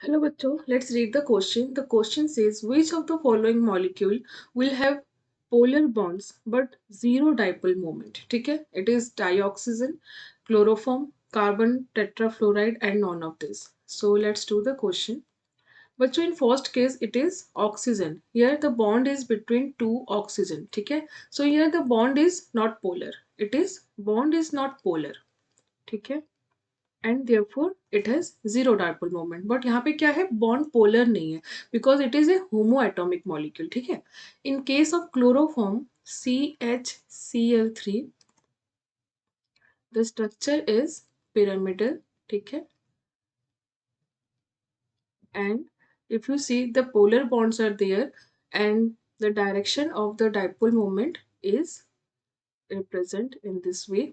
Hello bachcho, let's read the question. The question says which of the following molecule will have polar bonds but zero dipole moment. ठीक है? It is dioxygen, chloroform, carbon tetrafluoride and none of this. So let's do the question. बच्चों in first case it is oxygen. Here the bond is between two oxygen. ठीक है? So here the bond is not polar. Bond is not polar. ठीक है? And therefore it has zero dipole moment but यहाँ पे क्या है bond polar नहीं है because it is a homo atomic molecule ठीक है इन case of chloroform CHCl3 the structure is pyramidal ठीक है and if you see the polar bonds are there and the direction of the dipole moment is represent in this way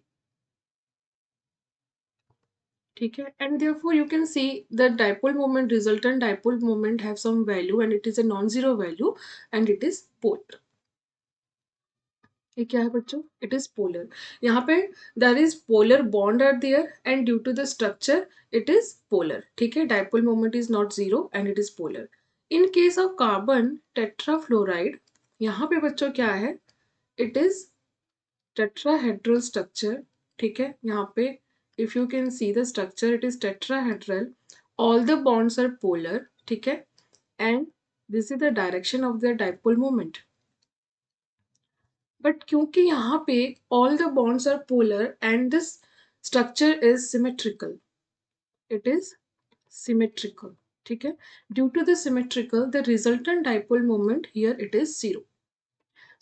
ठीक है and therefore you can see the dipole moment resultant dipole moment have some value and it is a non-zero value and it is polar ये क्या है बच्चों it is polar यहाँ पे there is polar bond are there and due to the structure it is polar ठीक है dipole moment is not zero and it is polar in case of carbon tetrafluoride यहाँ पे बच्चों क्या है it is tetrahedral structure ठीक है यहाँ पे if you can see the structure it is tetrahedral all the bonds are polar ठीक है and this is the direction of the dipole moment but क्योंकि यहाँ पे all the bonds are polar and this structure is symmetrical it is symmetrical ठीक है due to the symmetrical the resultant dipole moment here it is zero.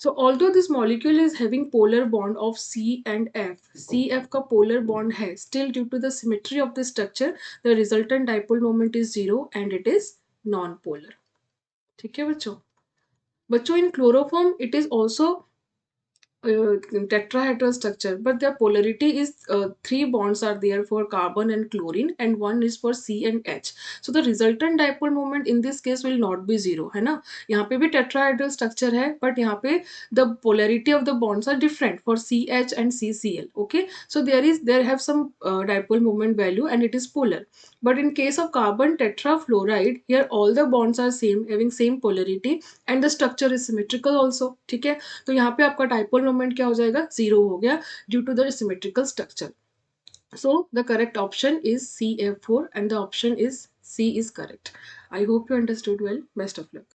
So although this molecule is having polar bond of C and F, CF का polar bond है, still due to the symmetry of the structure, the resultant dipole moment is zero and it is non-polar. ठीक है बच्चों बच्चों in chloroform it is also tetrahedral structure but their polarity is three bonds are there for carbon and chlorine and one is for C and H. So the resultant dipole moment in this case will not be zero है ना यहाँ पे भी tetrahedral structure है but यहाँ पे the polarity of the bonds are different for CH and CCl. Okay, so there have some dipole moment value and it is polar. But in case of carbon tetrafluoride here all the bonds are same having same polarity and the structure is symmetrical also. ठीक है तो यहाँ पे आपका dipole moment क्या हो जाएगा zero हो गया due to the symmetrical structure so the correct option is CF4 and the option is C is correct. I hope you understood well. Best of luck.